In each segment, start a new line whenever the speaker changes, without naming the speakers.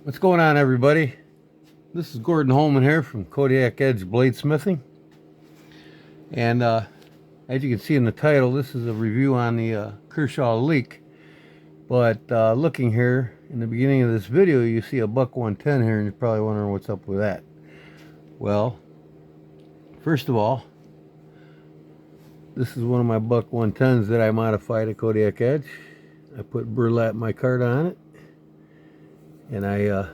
What's going on, everybody? This is Gordon Holman here from Kodiak Edge Bladesmithing. And as you can see in the title, this is a review on the Kershaw Leek. But looking here in the beginning of this video, you see a buck 110 here, and you're probably wondering what's up with that. Well, first of all, this is one of my buck 110s that I modified at Kodiak Edge. I put burlap micarta on it, and I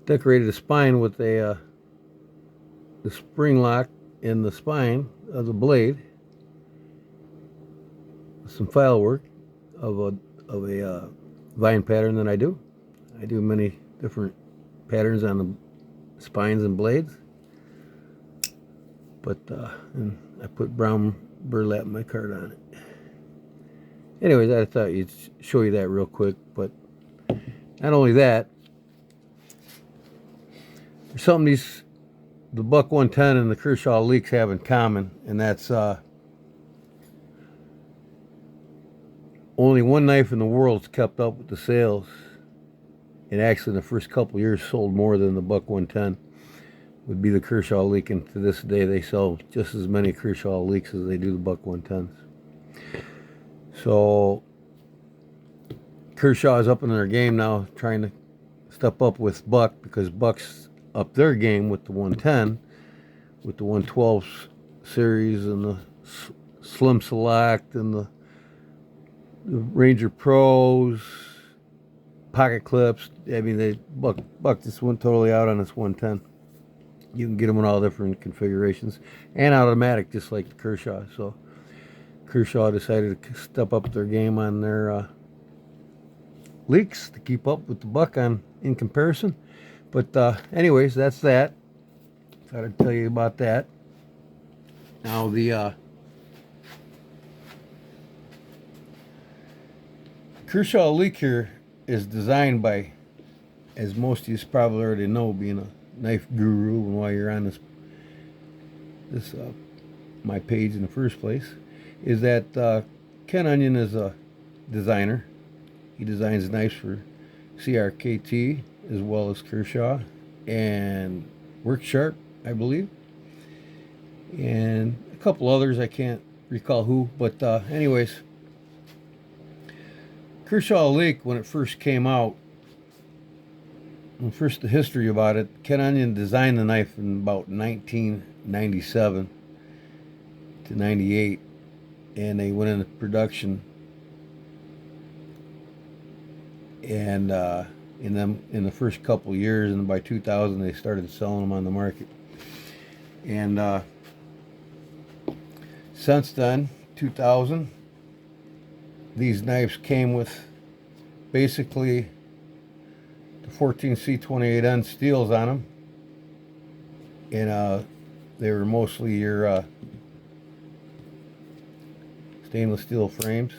decorated the spine with the spring lock in the spine of the blade. Some file work of a vine pattern that I do. I do many different patterns on the spines and blades, but and I put brown burlap micarta on it. Anyways, I thought I'd show you that real quick. But not only that, there's something the buck 110 and the Kershaw Leeks have in common, and that's only one knife in the world's kept up with the sales, and actually in the first couple years sold more than the buck 110, would be the Kershaw Leek, and to this day they sell just as many Kershaw Leeks as they do the buck 110s. So Kershaw is up in their game now, trying to step up with buck, because buck's up their game with the 110, with the 112 series and the Slim Select and the Ranger Pros, pocket clips. I mean, buck just went totally out on this 110. You can get them in all different configurations and automatic, just like the Kershaw. So Kershaw decided to step up their game on their Leeks to keep up with the buck in comparison. But anyways, that's that. Thought I'd tell you about that. Now the Kershaw Leek here is designed by, as most of you probably already know, being a knife guru, and while you're on this my page in the first place, is that Ken Onion is a designer. He designs knives for CRKT as well as Kershaw and Work Sharp, I believe, and a couple others. I can't recall who, but anyways, Kershaw Leek, when it first came out, and first the history about it, Ken Onion designed the knife in about 1997 to 98, and they went into production, and in the first couple years, and by 2000 they started selling them on the market. And since then, 2000, these knives came with basically the 14C28N steels on them, and they were mostly your stainless steel frames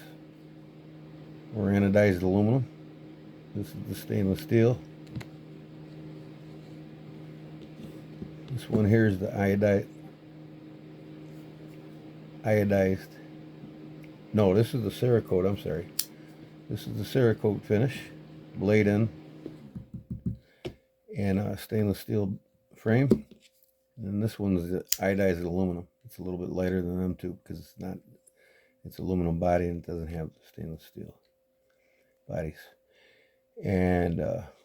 or anodized aluminum. This is the stainless steel. This one here is the iodized. No, this is the Cerakote. I'm sorry. This is the Cerakote finish, blade in, and a stainless steel frame. And this one's the iodized aluminum. It's a little bit lighter than them two, because it's aluminum body and it doesn't have stainless steel bodies. And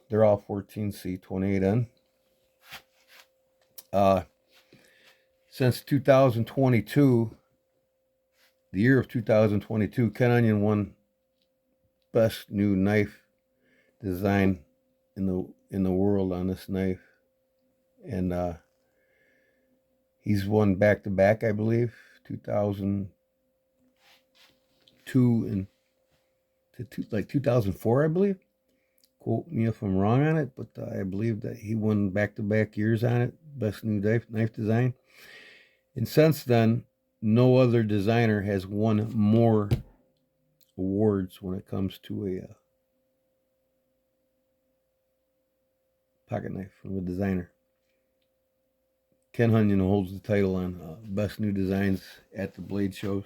they're all 14C28N. Since 2022, the year of 2022, Ken Onion won best new knife design in the world on this knife, and he's won back to back, I believe, 2002 and like 2004, I believe. Quote me if I'm wrong on it, but I believe that he won back-to-back years on it, best new knife design. And since then, no other designer has won more awards when it comes to a pocket knife from a designer. Ken Onion holds the title on best new designs at the blade shows.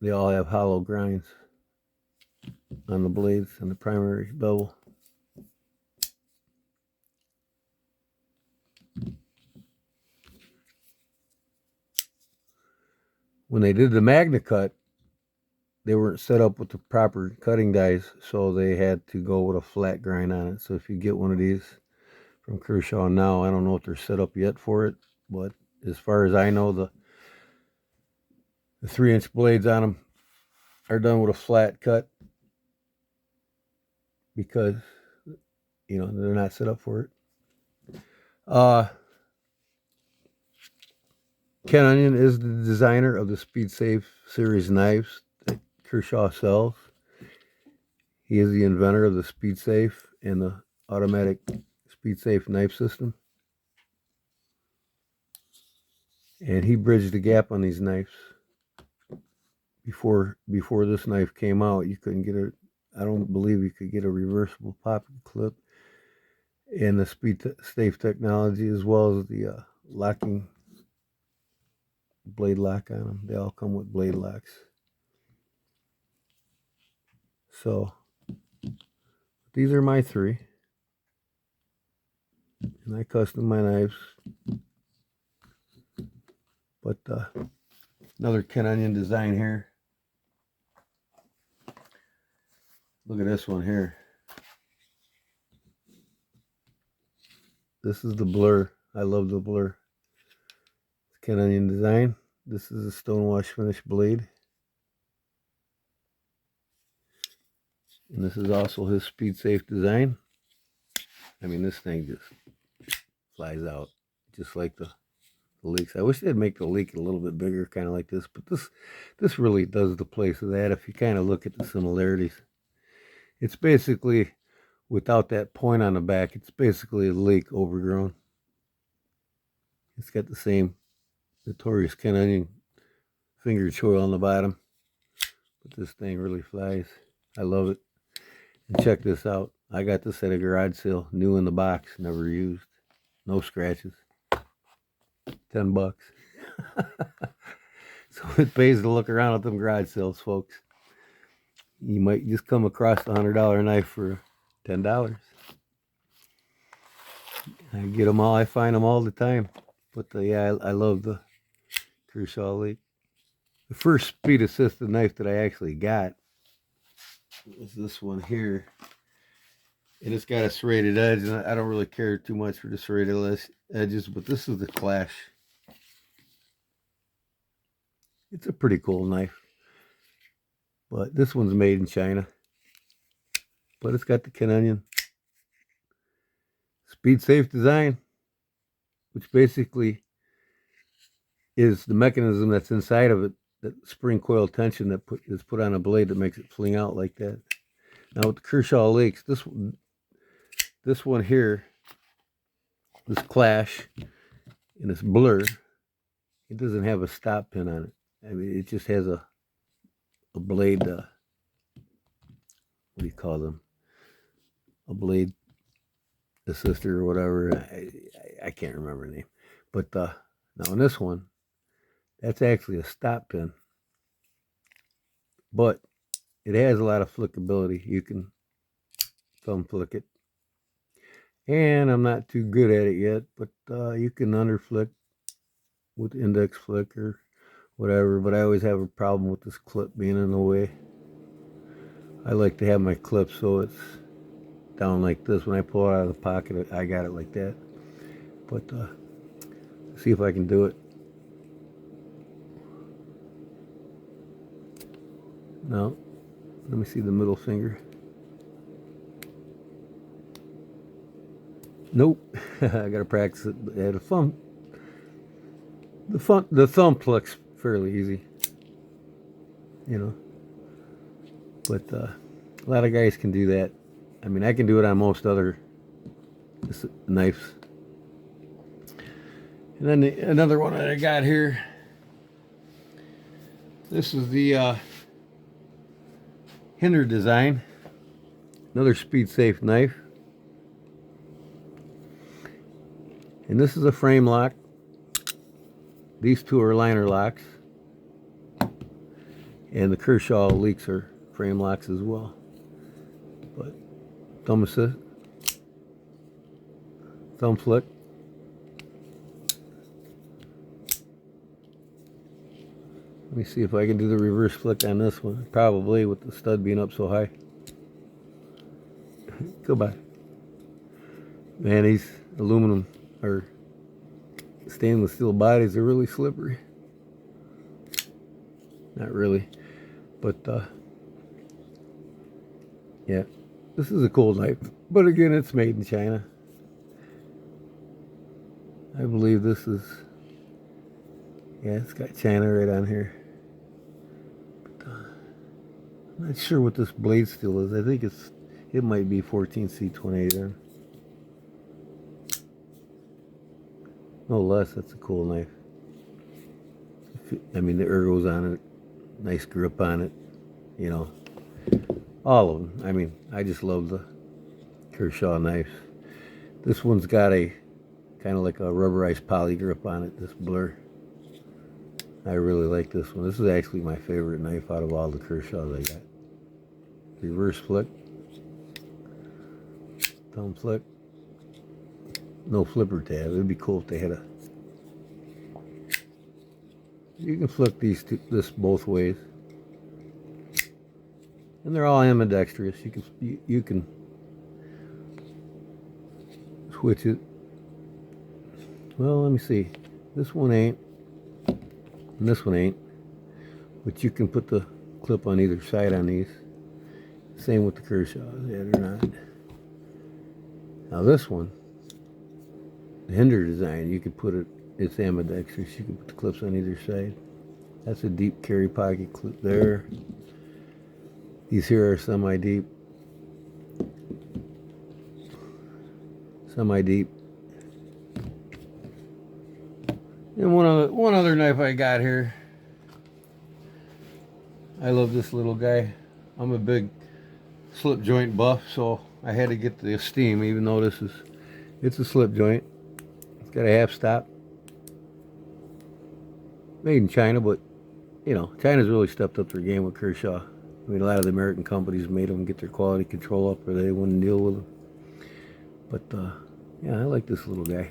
They all have hollow grinds on the blades and the primary bevel. When they did the Magna Cut, they weren't set up with the proper cutting dies, so they had to go with a flat grind on it. So if you get one of these from Kershaw now, I don't know if they're set up yet for it, but as far as I know, the 3-inch blades on them are done with a flat cut because, you know, they're not set up for it. Ken Onion is the designer of the SpeedSafe series knives that Kershaw sells. He is the inventor of the SpeedSafe and the automatic SpeedSafe knife system. And he bridged the gap on these knives. Before this knife came out, you couldn't get a, I don't believe you could get a reversible popping clip. And the SpeedSafe technology, as well as the locking blade lock on them. They all come with blade locks. So these are my 3. And I custom my knives. But another Ken Onion design here. Look at this one here. This is the blur. I love the blur. It's Ken Onion design. This is a stonewash finish blade. And this is also his SpeedSafe design. I mean, this thing just flies out, just like the Leeks. I wish they'd make the Leek a little bit bigger, kind of like this, but this really does the place of that if you kind of look at the similarities. It's basically, without that point on the back, it's basically a Leek overgrown. It's got the same notorious Ken Onion finger choil on the bottom, but this thing really flies. I love it. And check this out. I got this at a garage sale, new in the box, never used, no scratches. $10. So it pays to look around at them garage sales, folks. You might just come across a $100 knife for $10. I get them all. I find them all the time. But yeah, I love the Kershaw Leek. The first speed assisted knife that I actually got was this one here. And it's got a serrated edge, and I don't really care too much for the serrated edges, but this is the Clash. It's a pretty cool knife. But this one's made in China. But it's got the Ken Onion SpeedSafe design, which basically is the mechanism that's inside of it, that spring coil tension that is put on a blade that makes it fling out like that. Now with the Kershaw Leeks, this one here, this Clash, and this Blur, it doesn't have a stop pin on it. I mean, it just has a blade, what do you call them? A blade assister or whatever. I can't remember the name. But now in this one, that's actually a stop pin. But it has a lot of flickability. You can thumb flick it. And I'm not too good at it yet, but you can underflick with index flick or whatever. But I always have a problem with this clip being in the way. I like to have my clip so it's down like this. When I pull it out of the pocket, I got it like that. But see if I can do it. No, let me see the middle finger. Nope, I gotta practice it. Yeah, the thumb flicks fairly easy, you know. But a lot of guys can do that. I mean, I can do it on most other knives. And then another one that I got here. This is the Hinder design. Another SpeedSafe knife. And this is a frame lock. These two are liner locks. And the Kershaw Leeks are frame locks as well. But thumb assist, thumb flick. Let me see if I can do the reverse flick on this one. Probably with the stud being up so high. Goodbye. Man, these aluminum or stainless steel bodies are really slippery. Not really, but yeah, this is a cool knife. But again, it's made in China. I believe this is, yeah, it's got China right on here. But, I'm not sure what this blade steel is. I think it might be 14C28. No less, that's a cool knife. I mean, the ergo's on it, nice grip on it, you know, all of them. I mean, I just love the Kershaw knives. This one's got a kind of like a rubberized poly grip on it, this Blur. I really like this one. This is actually my favorite knife out of all the Kershaws I got. Reverse flick, thumb flick. No flipper tab. It'd be cool if they had a. You can flick this both ways, and they're all ambidextrous. You can switch it. Well, let me see. This one ain't, and this one ain't. But you can put the clip on either side on these. Same with the Kershaws. Yeah, they're not. Now this one. The Hinder design, you could put it, it's ambidextrous, you can put the clips on either side. That's a deep carry pocket clip there. These here are semi-deep. Semi-deep. And one other knife I got here. I love this little guy. I'm a big slip joint buff, so I had to get the Esteem, even though it's a slip joint. Got a half stop. Made in China, but you know, China's really stepped up their game with Kershaw. I mean, a lot of the American companies made them get their quality control up or they wouldn't deal with them. But yeah, I like this little guy.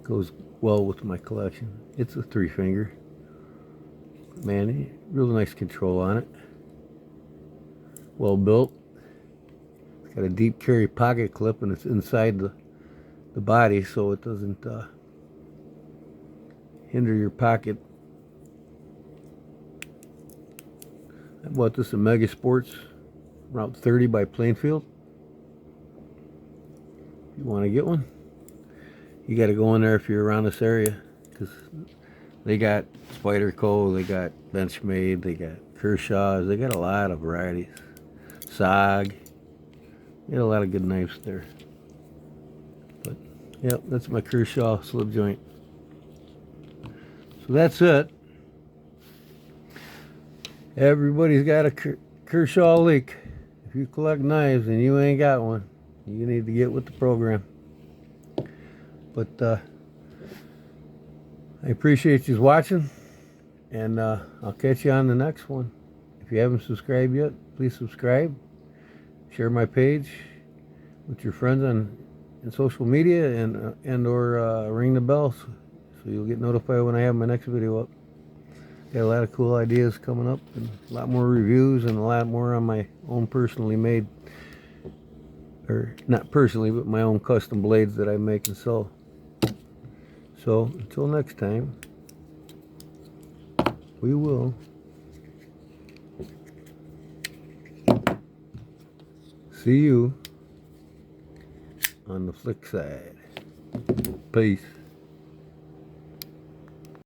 Goes well with my collection. It's a 3-finger. Man, real nice control on it. Well built. It's got a deep carry pocket clip and it's inside the body so it doesn't hinder your pocket. I bought this at Mega Sports, Route 30 by Plainfield. If you want to get one, you got to go in there if you're around this area, because they got Spyderco, they got Benchmade, they got Kershaws, they got a lot of varieties. SOG, they got a lot of good knives there. But yep, that's my Kershaw slip joint. So that's it. Everybody's got a Kershaw Leek. If you collect knives and you ain't got one, you need to get with the program. But I appreciate you watching, and I'll catch you on the next one. If you haven't subscribed yet, please subscribe. Share my page with your friends on social media, and or ring the bell so you'll get notified when I have my next video up. Got a lot of cool ideas coming up, and a lot more reviews, and a lot more on my own personally made, or not personally, but my own custom blades that I make and sell. So until next time, we will see you on the flick side. Peace.